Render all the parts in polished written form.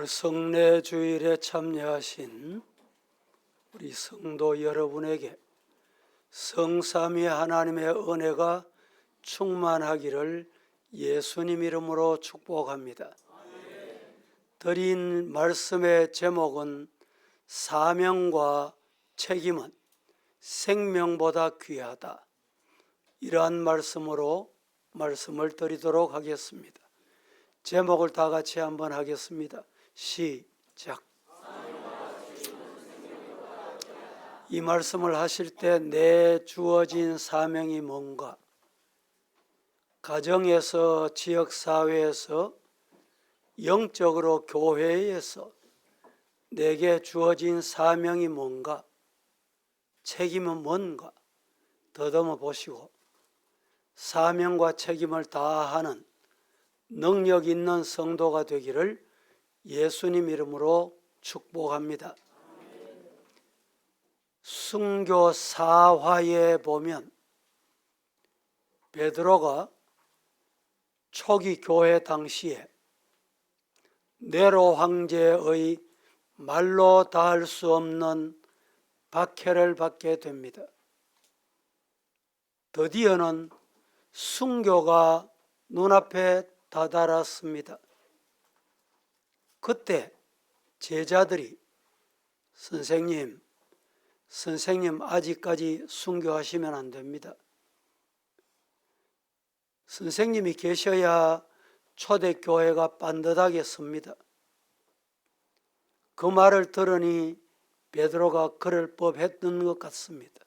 성례 주일에 참여하신 우리 성도 여러분에게 성삼위 하나님의 은혜가 충만하기를 예수님 이름으로 축복합니다. 드린 말씀의 제목은 사명과 책임은 생명보다 귀하다. 이러한 말씀으로 말씀을 드리도록 하겠습니다. 제목을 다 같이 한번 하겠습니다. 시작. 이 말씀을 하실 때 내 주어진 사명이 뭔가? 가정에서, 지역사회에서, 영적으로 교회에서 내게 주어진 사명이 뭔가? 책임은 뭔가? 더듬어 보시고 사명과 책임을 다하는 능력 있는 성도가 되기를 예수님 이름으로 축복합니다. 순교 사화에 보면 베드로가 초기 교회 당시에 네로 황제의 말로 다할 수 없는 박해를 받게 됩니다. 드디어는 순교가 눈앞에 다다랐습니다. 그때 제자들이 선생님 아직까지 순교하시면 안 됩니다. 선생님이 계셔야 초대교회가 반듯하겠습니다. 그 말을 들으니 베드로가 그럴 법했던 것 같습니다.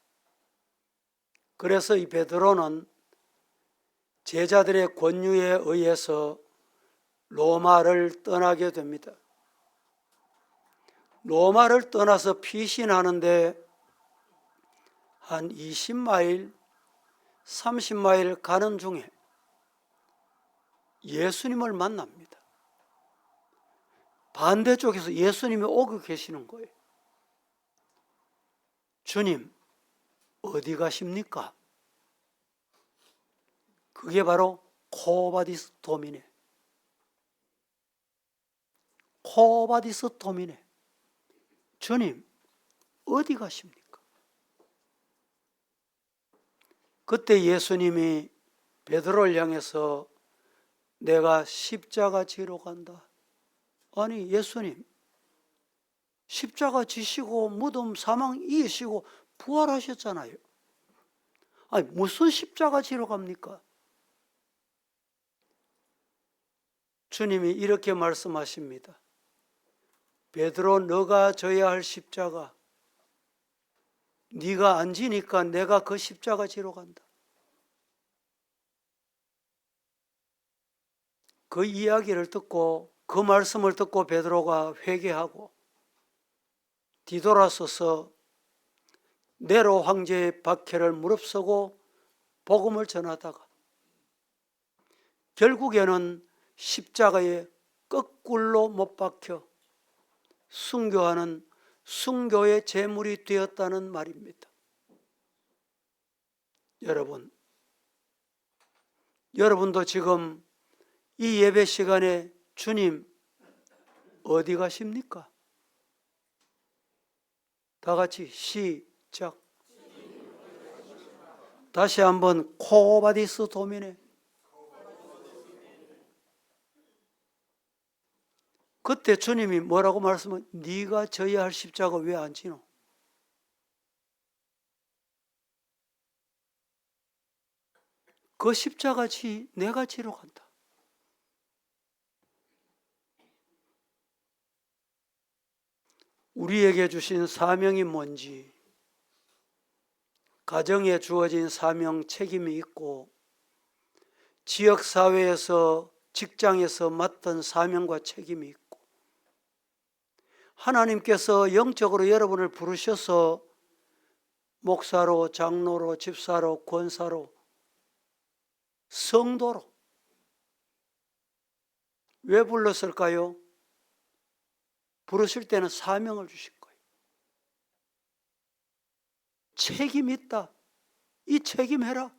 그래서 이 베드로는 제자들의 권유에 의해서 로마를 떠나게 됩니다. 로마를 떠나서 피신하는데 한 20마일, 30마일 가는 중에 예수님을 만납니다. 반대쪽에서 예수님이 오고 계시는 거예요. 주님, 어디 가십니까? 그게 바로 코바디스 도미네. 코바디스 도미네. 주님, 어디 가십니까? 그때 예수님이 베드로를 향해서 내가 십자가 지러 간다. 아니 예수님, 십자가 지시고 무덤 사망 이기시고 부활하셨잖아요. 아니 무슨 십자가 지러 갑니까? 주님이 이렇게 말씀하십니다. 베드로, 너가 져야 할 십자가 네가 안 지니까 내가 그 십자가 지러 간다. 그 이야기를 듣고 그 말씀을 듣고 베드로가 회개하고 뒤돌아서서 네로 황제의 박해를 무릅쓰고 복음을 전하다가 결국에는 십자가에 거꾸로 못 박혀 순교하는 순교의 제물이 되었다는 말입니다. 여러분도 지금 이 예배 시간에 주님 어디 가십니까? 다 같이 시작. 다시 한번 코바디스 도미네. 그때 주님이 뭐라고 말씀하면 네가 져야 할 십자가 왜 안 지노? 그 십자가 내가 지러 간다. 우리에게 주신 사명이 뭔지, 가정에 주어진 사명 책임이 있고 지역사회에서 직장에서 맡은 사명과 책임이 있고 하나님께서 영적으로 여러분을 부르셔서 목사로, 장로로, 집사로, 권사로, 성도로 왜 불렀을까요? 부르실 때는 사명을 주신 거예요. 책임 있다. 이 책임해라.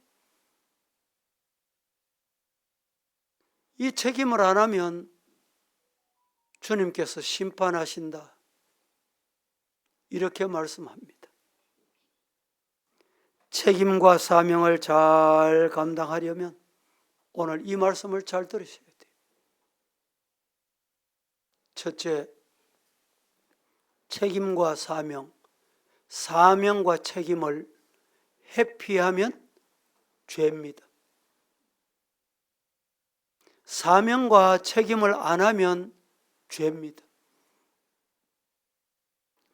이 책임을 안 하면 주님께서 심판하신다. 이렇게 말씀합니다. 책임과 사명을 잘 감당하려면 오늘 이 말씀을 잘 들으셔야 돼요. 첫째, 책임과 사명, 사명과 책임을 회피하면 죄입니다. 사명과 책임을 안 하면 죄입니다.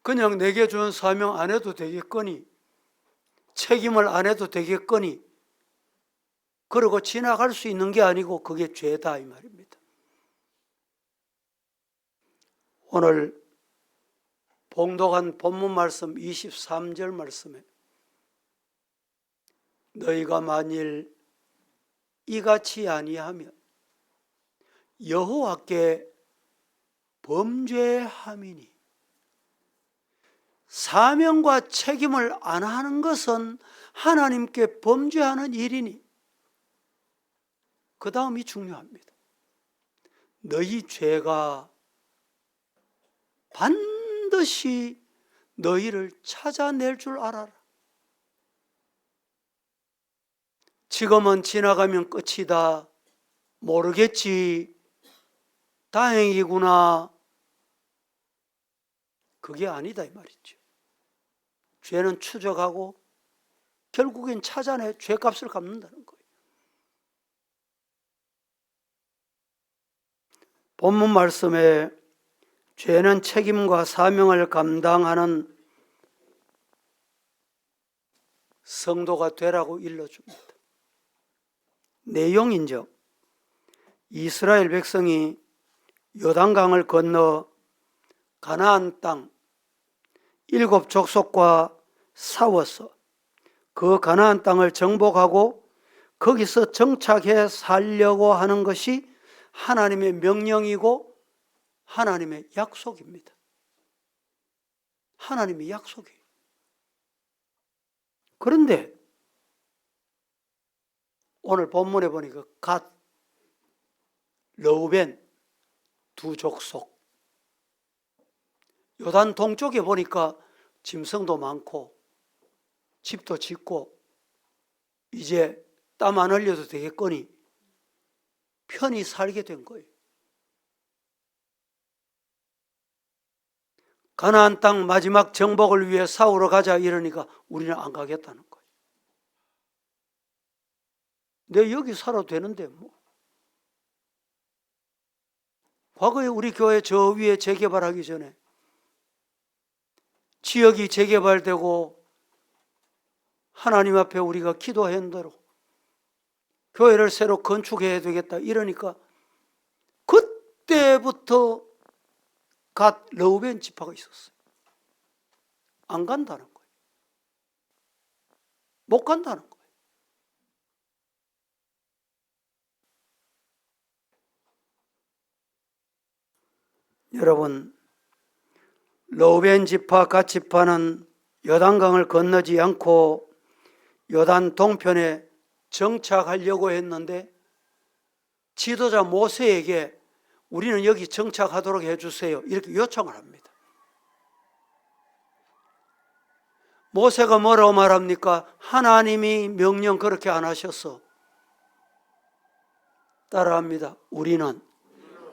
그냥 내게 준 사명 안 해도 되겠거니, 책임을 안 해도 되겠거니, 그러고 지나갈 수 있는 게 아니고 그게 죄다 이 말입니다. 오늘 봉독한 본문 말씀 23절 말씀에 너희가 만일 이같이 아니하면 여호와께 범죄함이니, 사명과 책임을 안 하는 것은 하나님께 범죄하는 일이니, 그 다음이 중요합니다. 너희 죄가 반드시 너희를 찾아낼 줄 알아라. 지금은 지나가면 끝이다, 모르겠지, 다행이구나, 그게 아니다 이 말이죠. 죄는 추적하고 결국엔 찾아내 죄값을 갚는다는 거예요. 본문 말씀에 죄는 책임과 사명을 감당하는 성도가 되라고 일러줍니다. 내용인즉 이스라엘 백성이 요단강을 건너 가나안 땅 7 족속과 싸워서 그 가나안 땅을 정복하고 거기서 정착해 살려고 하는 것이 하나님의 명령이고 하나님의 약속입니다. 하나님의 약속이에요. 그런데 오늘 본문에 보니까 갓, 르우벤 두 족속, 요단 동쪽에 보니까 짐승도 많고 집도 짓고 이제 땀 안 흘려도 되겠거니 편히 살게 된 거예요. 가나안 땅 마지막 정복을 위해 싸우러 가자 이러니까 우리는 안 가겠다는 거예요. 내 여기 살아도 되는데 뭐. 과거에 우리 교회 저 위에 재개발하기 전에 지역이 재개발되고 하나님 앞에 우리가 기도한 대로 교회를 새로 건축해야 되겠다 이러니까 그때부터 갓 르우벤 지파가 있었어요. 안 간다는 거예요. 못 간다는 거예요. 여러분, 르우벤 지파, 갓 지파는 요단강을 건너지 않고 요단 동편에 정착하려고 했는데 지도자 모세에게 우리는 여기 정착하도록 해주세요 이렇게 요청을 합니다. 모세가 뭐라고 말합니까? 하나님이 명령 그렇게 안 하셨어. 따라합니다. 우리는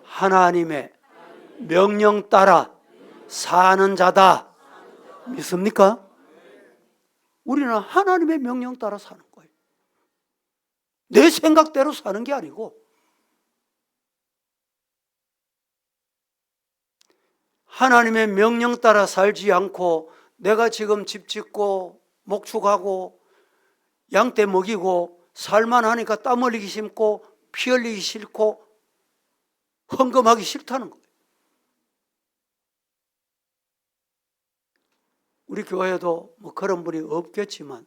하나님의 명령 따라 사는 자다. 믿습니까? 우리는 하나님의 명령 따라 사는 거예요. 내 생각대로 사는 게 아니고 하나님의 명령 따라 살지 않고 내가 지금 집 짓고 목축하고 양떼 먹이고 살만하니까 땀 흘리기 싫고 피 흘리기 싫고 헌금하기 싫다는 거예요. 우리 교회도 뭐 그런 분이 없겠지만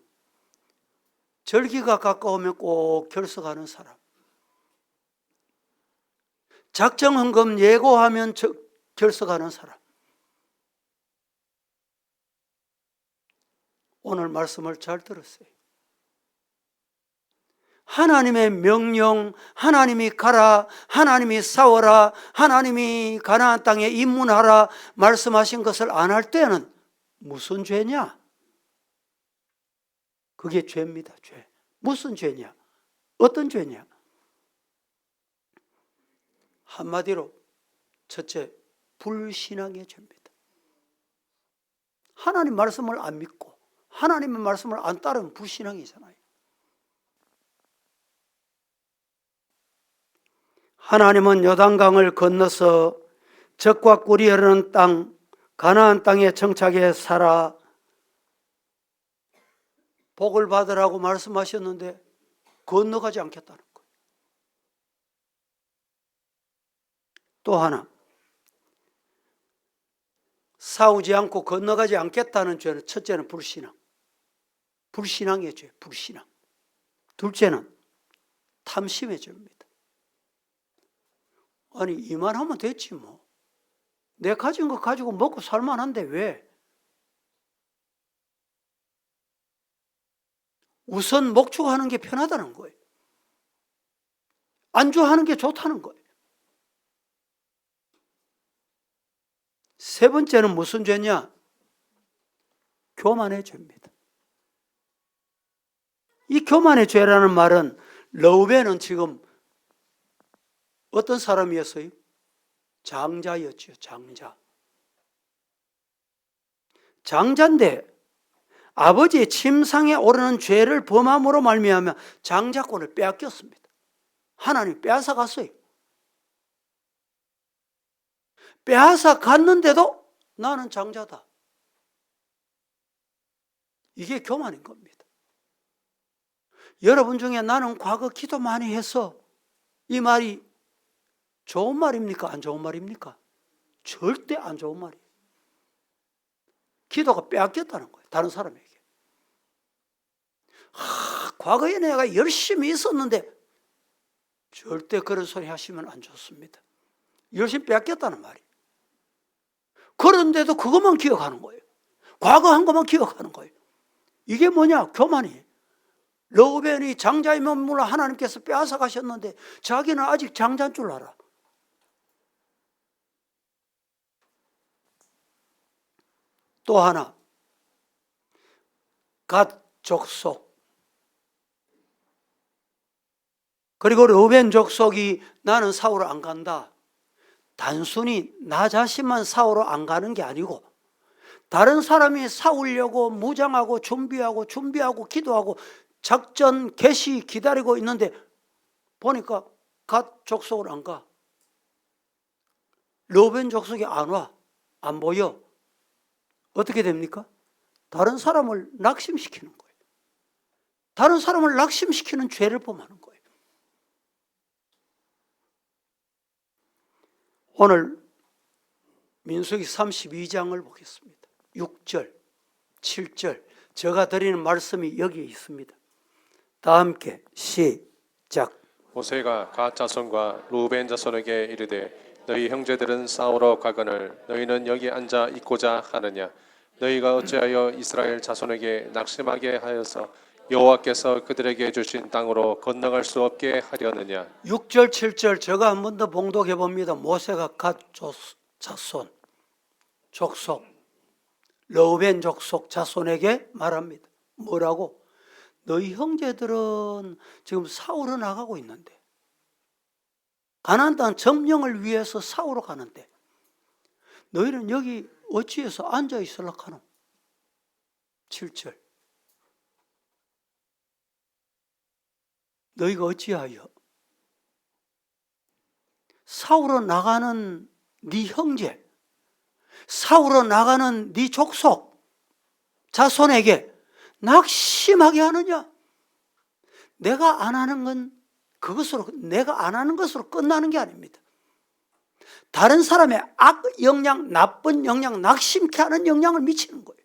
절기가 가까우면 꼭 결석하는 사람, 작정 헌금 예고하면 결석하는 사람, 오늘 말씀을 잘 들었어요. 하나님의 명령, 하나님이 가라, 하나님이 싸워라, 하나님이 가나안 땅에 입문하라 말씀하신 것을 안 할 때는 무슨 죄냐? 그게 죄입니다. 죄. 무슨 죄냐? 어떤 죄냐? 한마디로 첫째, 불신앙의 죄입니다. 하나님 말씀을 안 믿고 하나님의 말씀을 안 따르면 불신앙이잖아요. 하나님은 요단강을 건너서 젖과 꿀이 흐르는 땅, 가나안 땅에 정착해 살아 복을 받으라고 말씀하셨는데 건너가지 않겠다는 거예요. 또 하나, 싸우지 않고 건너가지 않겠다는 죄는 첫째는 불신앙. 불신앙의 죄, 불신앙. 둘째는 탐심의 죄입니다. 아니, 이만하면 됐지 뭐. 내 가진 거 가지고 먹고 살만한데 왜? 우선 목축하는 게 편하다는 거예요. 안주하는 게 좋다는 거예요. 세 번째는 무슨 죄냐? 교만의 죄입니다. 이 교만의 죄라는 말은 르우벤은 지금 어떤 사람이었어요? 장자였죠. 장자. 장자인데 아버지의 침상에 오르는 죄를 범함으로 말미암아 장자권을 빼앗겼습니다. 하나님 빼앗아 갔어요. 빼앗아 갔는데도 나는 장자다. 이게 교만인 겁니다. 여러분 중에 나는 과거 기도 많이 해서 이 말이 좋은 말입니까? 안 좋은 말입니까? 절대 안 좋은 말이에요. 기도가 빼앗겼다는 거예요. 다른 사람에게. 과거에 내가 열심히 있었는데 절대 그런 소리 하시면 안 좋습니다. 열심히 빼앗겼다는 말이에요. 그런데도 그것만 기억하는 거예요. 과거 한 것만 기억하는 거예요. 이게 뭐냐? 교만이에요. 르우벤이 장자이면 물론 하나님께서 빼앗아 가셨는데 자기는 아직 장자인 줄 알아. 또 하나, 갓 족속. 그리고 르우벤 족속이 나는 사우를 안 간다. 단순히 나 자신만 사우로 안 가는 게 아니고 다른 사람이 싸우려고 무장하고 준비하고 기도하고 작전 개시 기다리고 있는데 보니까 갓 족속을 안 가. 르우벤 족속이 안 와. 안 보여. 어떻게 됩니까? 다른 사람을 낙심시키는 거예요. 다른 사람을 낙심시키는 죄를 범하는 거예요. 오늘 민수기 32장을 보겠습니다. 6절, 7절 제가 드리는 말씀이 여기에 있습니다. 다 함께 시작. 모세가 갓 자손과 루벤 자손에게 이르되 너희 형제들은 싸우러 가거늘 너희는 여기 앉아 있고자 하느냐. 너희가 어찌하여 이스라엘 자손에게 낙심하게 하여서 여호와께서 그들에게 주신 땅으로 건너갈 수 없게 하려느냐. 6절 7절 제가 한 번 더 봉독해 봅니다. 모세가 갓 자손 족속 르우벤 족속 자손에게 말합니다. 뭐라고? 너희 형제들은 지금 싸우러 나가고 있는데 가나안 땅 점령을 위해서 싸우러 가는데 너희는 여기 어찌해서 앉아 있으려 하노? 7절 너희가 어찌하여 싸우러 나가는 네 형제, 싸우러 나가는 네 족속 자손에게 낙심하게 하느냐? 내가 안 하는 건 내가 안 하는 것으로 끝나는 게 아닙니다. 다른 사람의 악 영향, 나쁜 영향, 낙심케 하는 영향을 미치는 거예요.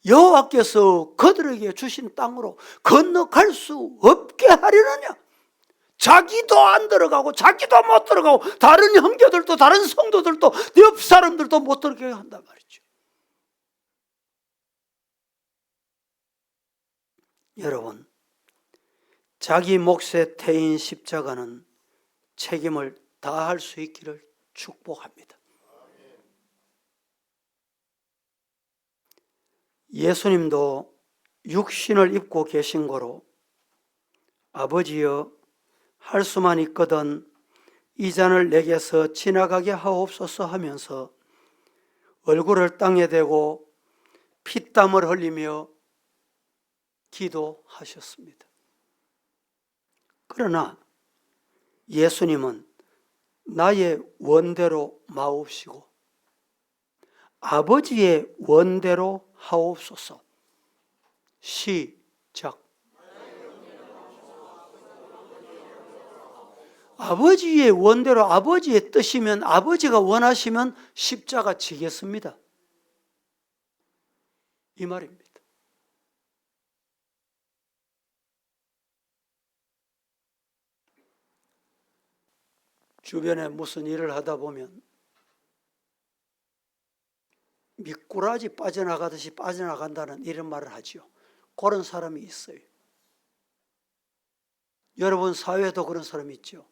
여호와께서 그들에게 주신 땅으로 건너갈 수 없게 하려느냐? 자기도 안 들어가고 자기도 못 들어가고 다른 형제들도 다른 성도들도 옆 사람들도 못 들어가게 한단 말이죠. 여러분, 자기 몫의 태인 십자가는 책임을 다할 수 있기를 축복합니다. 예수님도 육신을 입고 계신 거로 아버지여 할 수만 있거든 이 잔을 내게서 지나가게 하옵소서 하면서 얼굴을 땅에 대고 피땀을 흘리며 기도하셨습니다. 그러나 예수님은 나의 원대로 마옵시고 아버지의 원대로 하옵소서. 시작. 아버지의 원대로, 아버지의 뜻이면, 아버지가 원하시면 십자가 지겠습니다. 이 말입니다. 주변에 무슨 일을 하다 보면 미꾸라지 빠져나가듯이 빠져나간다는 이런 말을 하죠. 그런 사람이 있어요. 여러분 사회에도 그런 사람이 있죠.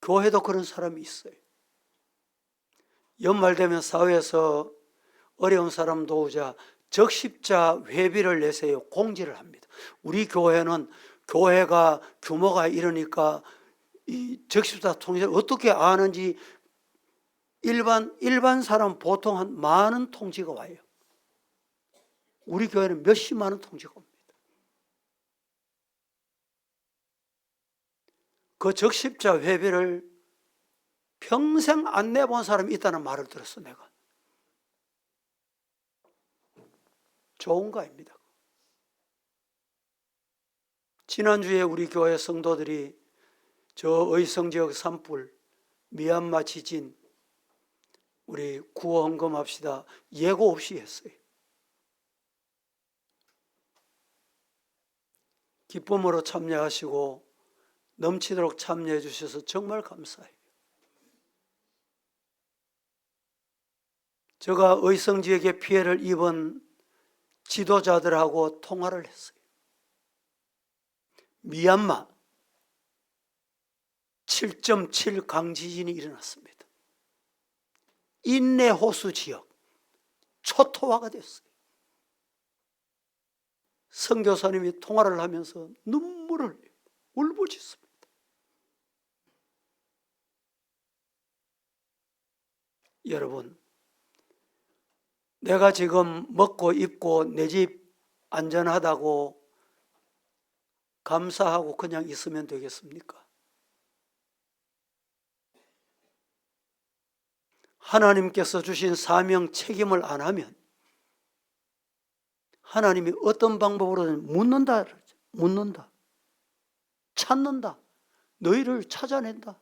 교회도 그런 사람이 있어요. 연말 되면 사회에서 어려운 사람 도우자 적십자 회비를 내세요. 공지를 합니다. 우리 교회는 교회가 규모가 이러니까 이 적십자 통지를 어떻게 아는지 일반 사람 보통 한 많은 통지가 와요. 우리 교회는 몇십만 원 통지가 옵니다. 그 적십자 회비를 평생 안 내본 사람이 있다는 말을 들었어, 내가. 좋은 거입니다. 지난주에 우리 교회 성도들이 저 의성지역 산불, 미얀마 지진, 우리 구호 헌금합시다 예고 없이 했어요. 기쁨으로 참여하시고 넘치도록 참여해 주셔서 정말 감사해요. 제가 의성지역에 피해를 입은 지도자들하고 통화를 했어요. 미얀마 7.7 강지진이 일어났습니다. 인내 호수 지역 초토화가 됐어요. 선교사님이 통화를 하면서 눈물을 울부짖습니다. 여러분, 내가 지금 먹고 입고 내 집 안전하다고 감사하고 그냥 있으면 되겠습니까? 하나님께서 주신 사명 책임을 안 하면 하나님이 어떤 방법으로든 묻는다, 찾는다, 너희를 찾아낸다.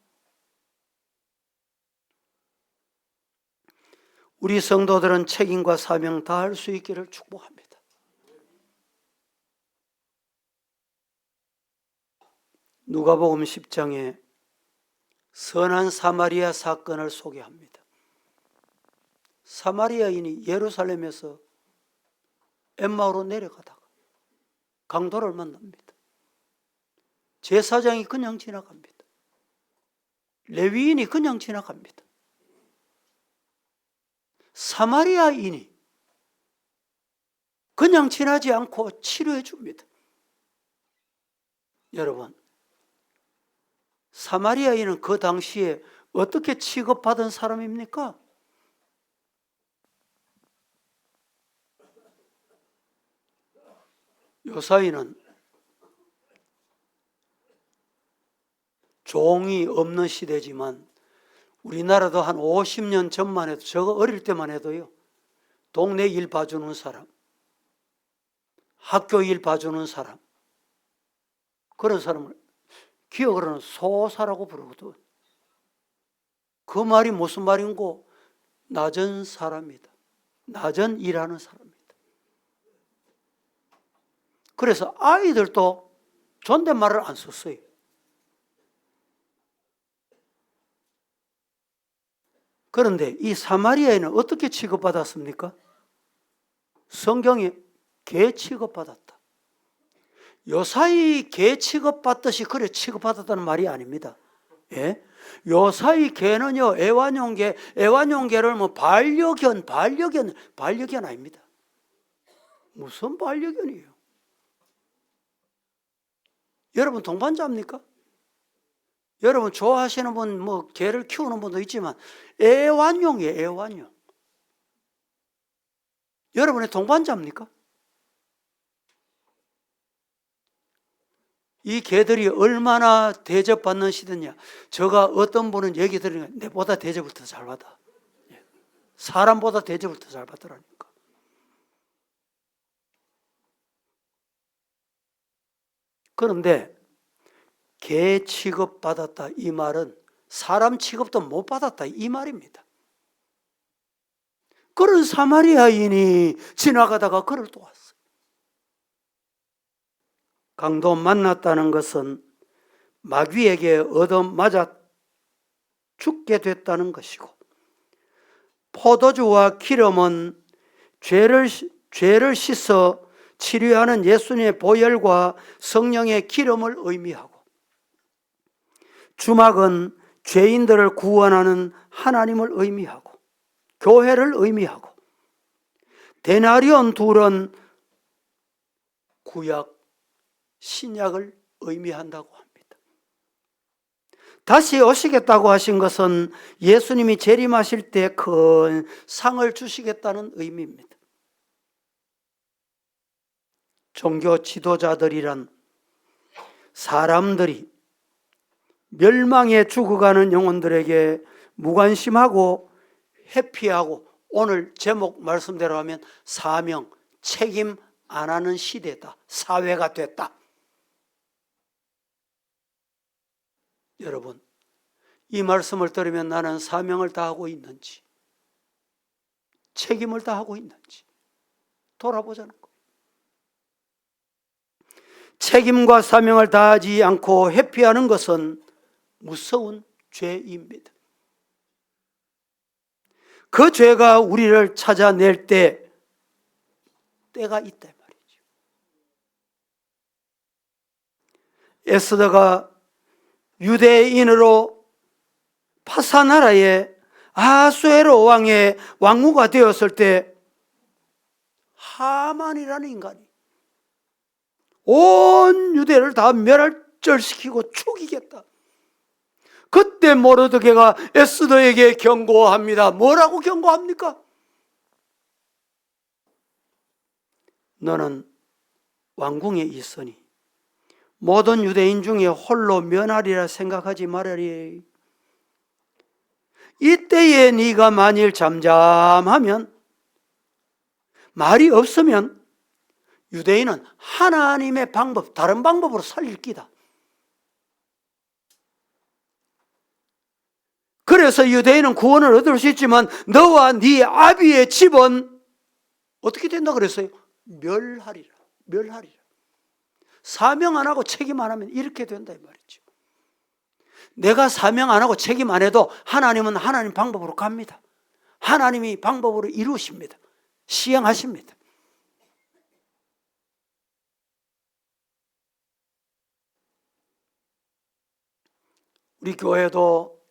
우리 성도들은 책임과 사명 다 할 수 있기를 축복합니다. 누가복음 10장에 선한 사마리아 사건을 소개합니다. 사마리아인이 예루살렘에서 엠마오로 내려가다가 강도를 만납니다. 제사장이 그냥 지나갑니다. 레위인이 그냥 지나갑니다. 사마리아인이 그냥 지나지 않고 치료해 줍니다. 여러분, 사마리아인은 그 당시에 어떻게 취급받은 사람입니까? 요사이는 종이 없는 시대지만 우리나라도 한 50년 전만 해도, 저 어릴 때만 해도요, 동네 일 봐주는 사람, 학교 일 봐주는 사람, 그런 사람을 기억으로는 소사라고 부르거든. 그 말이 무슨 말인고? 낮은 사람이다. 낮은 일하는 사람이다. 그래서 아이들도 존댓말을 안 썼어요. 그런데 이 사마리아인은 어떻게 취급받았습니까? 성경에 개 취급받았다. 요사이 개 취급받듯이 그래 취급받았다는 말이 아닙니다. 예? 요사이 개는요, 애완용개를 뭐 반려견 아닙니다. 무슨 반려견이에요? 여러분 동반자입니까? 여러분 좋아하시는 분, 뭐 개를 키우는 분도 있지만 애완용이에요, 애완용. 여러분의 동반자입니까? 이 개들이 얼마나 대접받는 시대냐. 제가 어떤 분은 얘기 들으니까 내보다 대접을 더 잘 받아. 사람보다 대접을 더 잘 받더라니까. 그런데 개 취급받았다 이 말은 사람 취급도 못 받았다 이 말입니다. 그런 사마리아인이 지나가다가 그를 또 왔어요. 강도 만났다는 것은 마귀에게 얻어맞아 죽게 됐다는 것이고, 포도주와 기름은 죄를 씻어 치료하는 예수님의 보혈과 성령의 기름을 의미하고, 주막은 죄인들을 구원하는 하나님을 의미하고 교회를 의미하고, 데나리온 둘은 구약 신약을 의미한다고 합니다. 다시 오시겠다고 하신 것은 예수님이 재림하실 때 큰 상을 주시겠다는 의미입니다. 종교 지도자들이란 사람들이 멸망에 죽어가는 영혼들에게 무관심하고 회피하고, 오늘 제목 말씀대로 하면 사명, 책임 안 하는 시대다, 사회가 됐다. 여러분, 이 말씀을 들으면 나는 사명을 다하고 있는지, 책임을 다하고 있는지 돌아보자는 거예요. 책임과 사명을 다하지 않고 회피하는 것은 무서운 죄입니다. 그 죄가 우리를 찾아낼 때가 있다 말이죠. 에스더가 유대인으로 파사나라의 아수에로 왕의 왕후가 되었을 때 하만이라는 인간이 온 유대를 다 멸절시키고 죽이겠다. 그때 모르드게가 에스더에게 경고합니다. 뭐라고 경고합니까? 너는 왕궁에 있으니 모든 유대인 중에 홀로 면하리라 생각하지 말아리. 이때에 네가 만일 잠잠하면, 말이 없으면 유대인은 하나님의 방법, 다른 방법으로 살릴 끼다. 그래서 유대인은 구원을 얻을 수 있지만 너와 네 아비의 집은 어떻게 된다 그랬어요? 멸하리라. 사명 안 하고 책임 안 하면 이렇게 된다 이 말이죠. 내가 사명 안 하고 책임 안 해도 하나님은 하나님 방법으로 갑니다. 하나님이 방법으로 이루십니다. 시행하십니다. 우리 교회도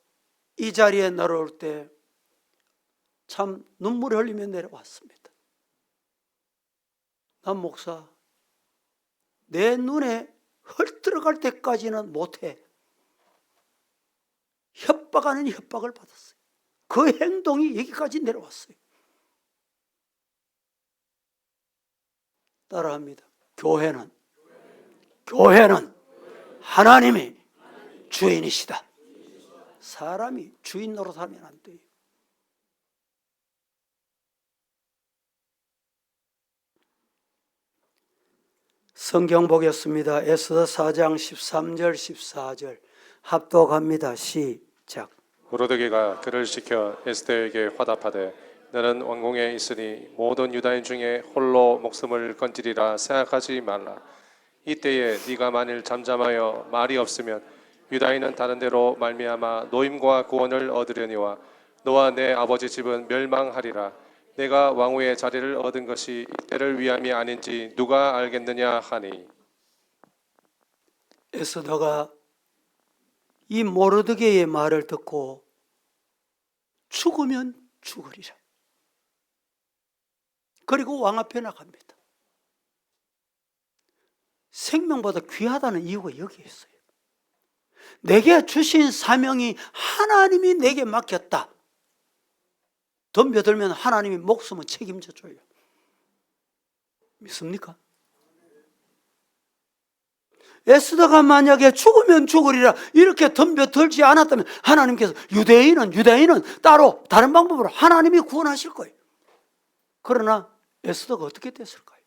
이 자리에 내려올 때 참 눈물을 흘리며 내려왔습니다. 난 목사, 내 눈에 헐 들어갈 때까지는 못해. 협박 아닌 협박을 받았어요. 그 행동이 여기까지 내려왔어요. 따라합니다. 교회는 하나님이 주인이시다. 사람이 주인 노릇하면 안 돼요. 성경 보겠습니다. 에스더 4장 13절 14절 합독합니다. 시작. 모르드게가 그를 시켜 에스더에게 화답하되 너는 왕궁에 있으니 모든 유다인 중에 홀로 목숨을 건지리라 생각하지 말라. 이때에 네가 만일 잠잠하여 말이 없으면 유다인은 다른 데로 말미암아 노임과 구원을 얻으려니와 너와 내 아버지 집은 멸망하리라. 내가 왕후의 자리를 얻은 것이 이때를 위함이 아닌지 누가 알겠느냐 하니. 에스더가 이 모르드게의 말을 듣고 죽으면 죽으리라. 그리고 왕 앞에 나갑니다. 생명보다 귀하다는 이유가 여기에 있어요. 내게 주신 사명이 하나님이 내게 맡겼다. 덤벼들면 하나님이 목숨은 책임져 줘요. 믿습니까? 에스더가 만약에 죽으면 죽으리라 이렇게 덤벼들지 않았다면 하나님께서 유대인은 따로 다른 방법으로 하나님이 구원하실 거예요. 그러나 에스더가 어떻게 됐을까요?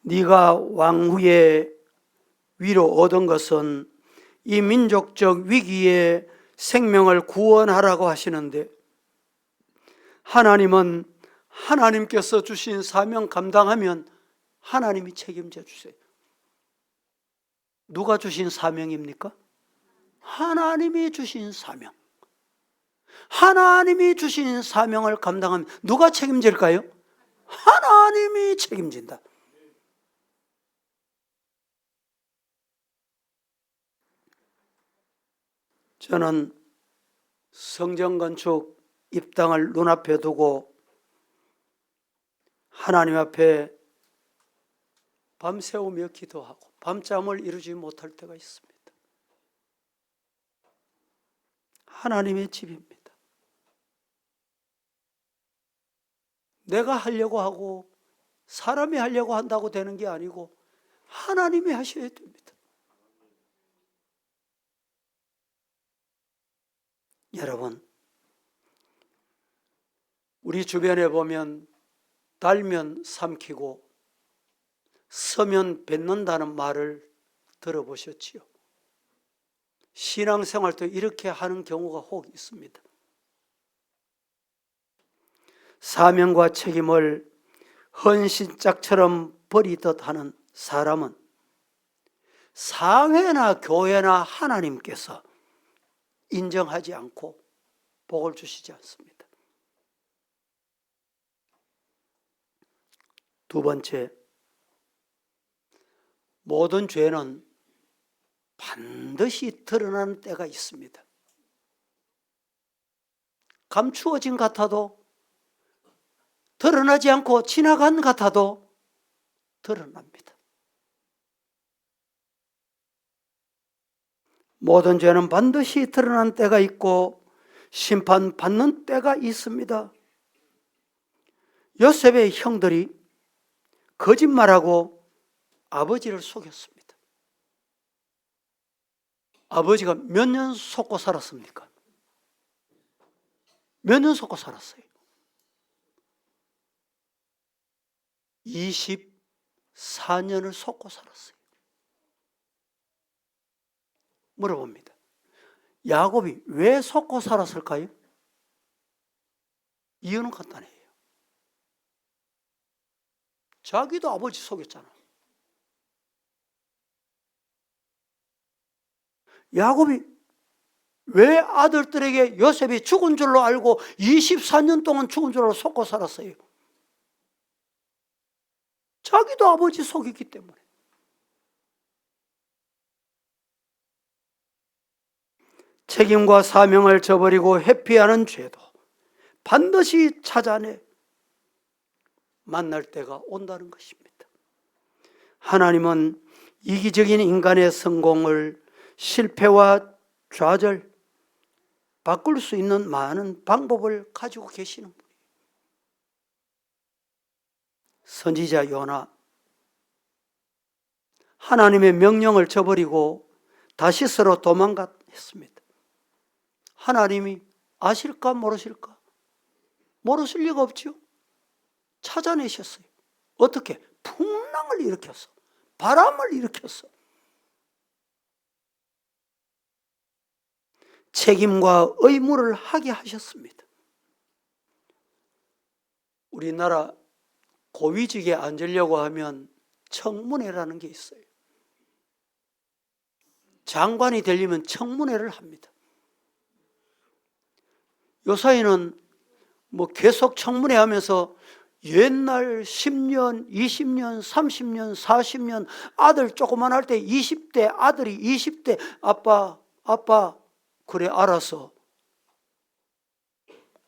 네가 왕후의 위로 얻은 것은 이 민족적 위기에 생명을 구원하라고 하시는데, 하나님은 하나님께서 주신 사명 감당하면 하나님이 책임져 주세요. 누가 주신 사명입니까? 하나님이 주신 사명. 하나님이 주신 사명을 감당하면 누가 책임질까요? 하나님이 책임진다. 저는 성전 건축 입당을 눈앞에 두고 하나님 앞에 밤새우며 기도하고 밤잠을 이루지 못할 때가 있습니다. 하나님의 집입니다. 내가 하려고 하고 사람이 하려고 한다고 되는 게 아니고 하나님이 하셔야 됩니다. 여러분, 우리 주변에 보면 달면 삼키고 서면 뱉는다는 말을 들어보셨지요? 신앙생활도 이렇게 하는 경우가 혹 있습니다. 사명과 책임을 헌신짝처럼 버리듯 하는 사람은 사회나 교회나 하나님께서 인정하지 않고 복을 주시지 않습니다. 두 번째, 모든 죄는 반드시 드러나는 때가 있습니다. 감추어진 같아도, 드러나지 않고 지나간 같아도 드러납니다. 모든 죄는 반드시 드러나는 때가 있고 심판받는 때가 있습니다. 요셉의 형들이 거짓말하고 아버지를 속였습니다. 아버지가 몇 년 속고 살았습니까? 몇 년 속고 살았어요? 24년을 속고 살았어요. 물어봅니다. 야곱이 왜 속고 살았을까요? 이유는 간단해요. 자기도 아버지 속였잖아. 야곱이 왜 아들들에게 요셉이 죽은 줄로 알고 24년 동안 죽은 줄로 속고 살았어요? 자기도 아버지 속였기 때문에. 책임과 사명을 저버리고 회피하는 죄도 반드시 찾아내 만날 때가 온다는 것입니다. 하나님은 이기적인 인간의 성공을 실패와 좌절, 바꿀 수 있는 많은 방법을 가지고 계시는 분이에요. 선지자 요나, 하나님의 명령을 저버리고 다시스로 도망갔습니다. 하나님이 아실까 모르실까? 모르실 리가 없죠. 찾아내셨어요. 어떻게? 풍랑을 일으켰어. 바람을 일으켰어. 책임과 의무를 하게 하셨습니다. 우리나라 고위직에 앉으려고 하면 청문회라는 게 있어요. 장관이 되려면 청문회를 합니다. 요사이는 계속 청문회 하면서 옛날 10년, 20년, 30년, 40년 아들 조그만 할 때 20대 아들이 20대 아빠 그래 알았어.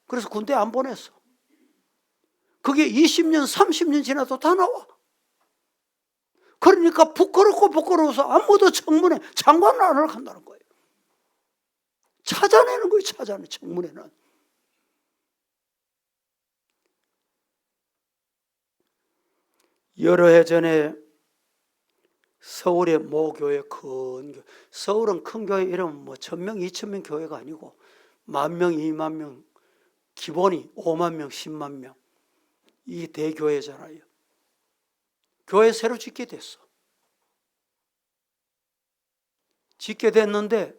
그래서 군대 안 보냈어. 그게 20년, 30년 지나도 다 나와. 그러니까 부끄러워서 아무도 청문회 장관을 안 하려고 한다는 거예요. 찾아내는 거예요. 찾아내 청문회는. 여러 해 전에 서울의 모 교회 큰 교회, 서울은 큰 교회 이러면 뭐 1000명, 2000명 교회가 아니고 10,000명, 20,000명, 기본이 50,000명, 100,000명 이 대교회잖아요. 교회 새로 짓게 됐어. 짓게 됐는데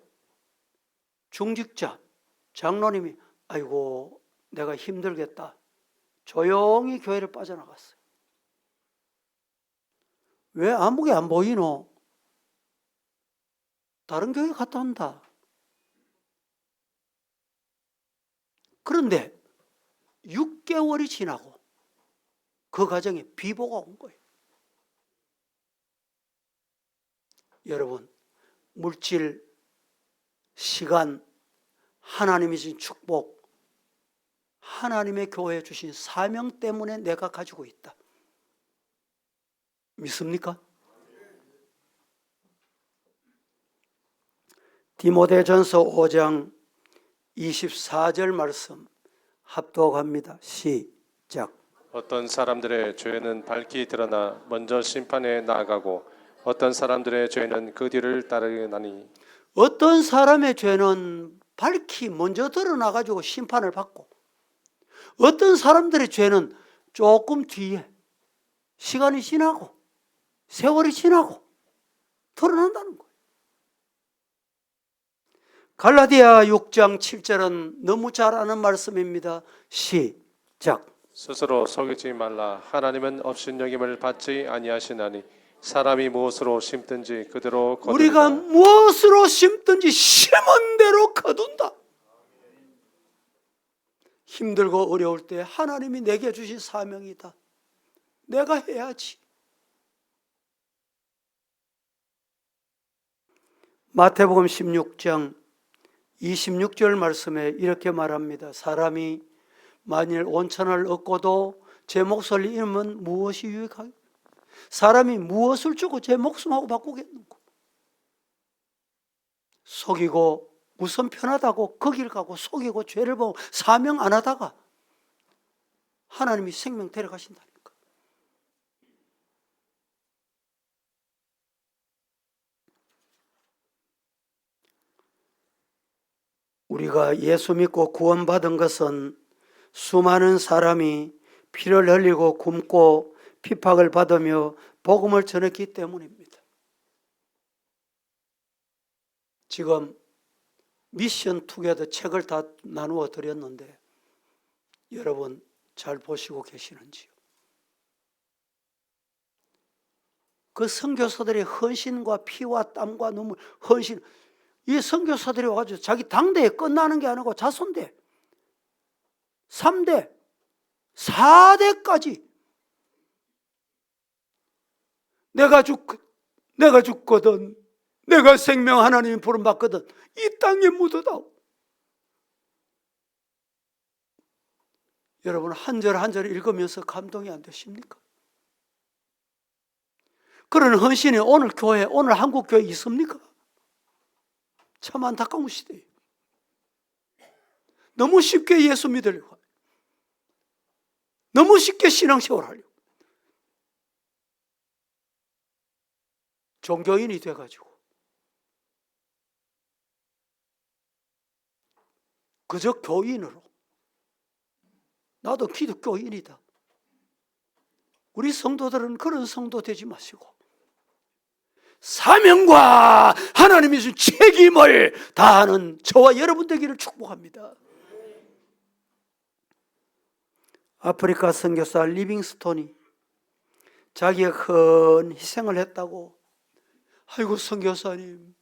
중직자 장로님이 아이고 내가 힘들겠다. 조용히 교회를 빠져나갔어요. 왜 아무게 안 보이노? 다른 교회 갔다 온다. 그런데 6개월이 지나고 그 가정에 비보가 온 거예요. 여러분, 물질, 시간, 하나님이 주신 축복, 하나님의 교회에 주신 사명 때문에 내가 가지고 있다. 믿습니까? 디모데전서 5장 24절 말씀 합독합니다. 시작. 어떤 사람들의 죄는 밝히 드러나 먼저 심판에 나아가고 어떤 사람들의 죄는 그 뒤를 따르나니 어떤 사람의 죄는 밝히 먼저 드러나가지고 심판을 받고 어떤 사람들의 죄는 조금 뒤에 시간이 지나고 세월이 지나고 드러난다는 거예요. 갈라디아 6장 7절은 너무 잘 아는 말씀입니다. 시작. 스스로 속이지 말라. 하나님은 업신여김을 받지 아니하시나니 사람이 무엇으로 심든지 그대로 거두리라. 우리가 무엇으로 심든지 심은 대로 거둔다. 힘들고 어려울 때 하나님이 내게 주신 사명이다. 내가 해야지. 마태복음 16장 26절 말씀에 이렇게 말합니다. 사람이 만일 온천을 얻고도 제 목소리를 잃으면 무엇이 유익하겠? 사람이 무엇을 주고 제 목숨하고 바꾸겠는고? 속이고 우선 편하다고 거길 가고 속이고 죄를 보고 사명 안 하다가 하나님이 생명 데려가신다니까. 우리가 예수 믿고 구원받은 것은 수많은 사람이 피를 흘리고 굶고 핍박을 받으며 복음을 전했기 때문입니다. 지금 미션 투게더 책을 다 나누어 드렸는데 여러분 잘 보시고 계시는지요? 그 선교사들의 헌신과 피와 땀과 눈물, 헌신, 이 선교사들이 와가지고 자기 당대에 끝나는 게 아니고 자손대 3대 4대까지 내가 죽거든 내가 생명 하나님이 부름받거든 이 땅에 묻어다오. 여러분 한 절 한 절 읽으면서 감동이 안 되십니까? 그런 헌신이 오늘 교회, 오늘 한국 교회에 있습니까? 참 안타까운 시대예요. 너무 쉽게 예수 믿으려고 해요. 너무 쉽게 신앙생활 하려고. 종교인이 돼가지고 그저 교인으로 나도 기독교인이다. 우리 성도들은 그런 성도 되지 마시고 사명과 하나님이 준 책임을 다하는 저와 여러분 되기를 축복합니다. 아프리카 선교사 리빙스톤이 자기가 큰 희생을 했다고 아이고 선교사님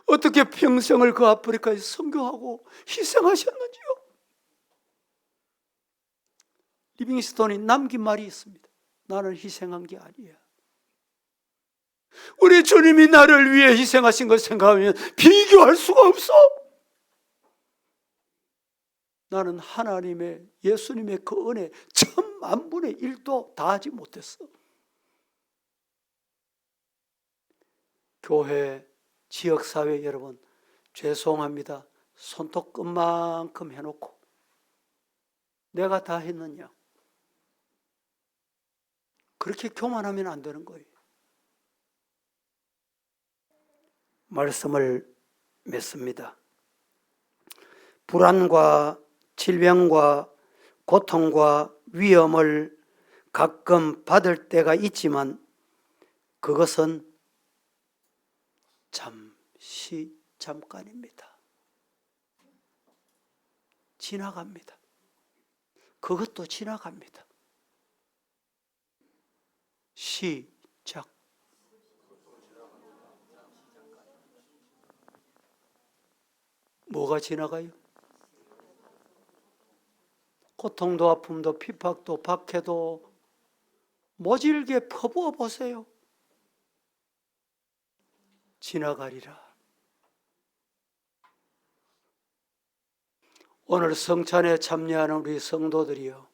어떻게 평생을 그 아프리카에 선교하고 희생하셨는지요? 리빙스톤이 남긴 말이 있습니다. 나는 희생한 게 아니야. 우리 주님이 나를 위해 희생하신 걸 생각하면 비교할 수가 없어. 나는 하나님의, 예수님의 그 은혜 10,000,000분의 1도 다하지 못했어. 교회, 지역사회 여러분, 죄송합니다. 손톱끝만큼 해놓고 내가 다 했느냐? 그렇게 교만하면 안 되는 거예요. 말씀을 맺습니다. 불안과 질병과 고통과 위험을 가끔 받을 때가 있지만 그것은 잠시 잠깐입니다. 지나갑니다. 그것도 지나갑니다. 시작. 뭐가 지나가요? 고통도 아픔도 핍박도 박해도 모질게 퍼부어 보세요. 지나가리라. 오늘 성찬에 참여하는 우리 성도들이요,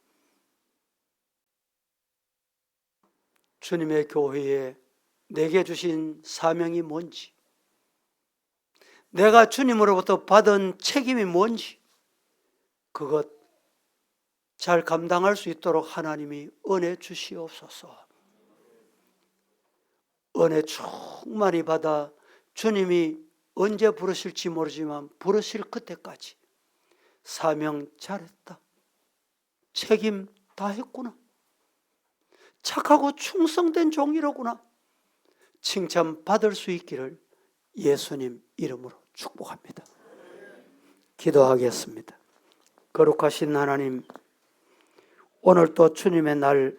주님의 교회에 내게 주신 사명이 뭔지, 내가 주님으로부터 받은 책임이 뭔지 그것 잘 감당할 수 있도록 하나님이 은혜 주시옵소서. 은혜 충만히 받아 주님이 언제 부르실지 모르지만 부르실 그때까지 사명 잘했다, 책임 다 했구나, 착하고 충성된 종이로구나 칭찬받을 수 있기를 예수님 이름으로 축복합니다. 기도하겠습니다. 거룩하신 하나님, 오늘 또 주님의 날,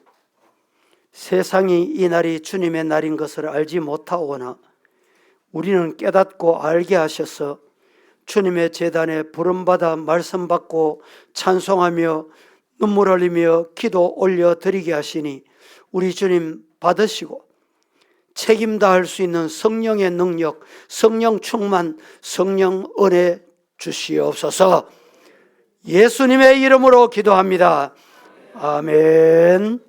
세상이 이 날이 주님의 날인 것을 알지 못하오나 우리는 깨닫고 알게 하셔서 주님의 제단에 부름받아 말씀받고 찬송하며 눈물 흘리며 기도 올려드리게 하시니 우리 주님 받으시고 책임 다할 수 있는 성령의 능력, 성령 충만, 성령 은혜 주시옵소서. 예수님의 이름으로 기도합니다. 아멘.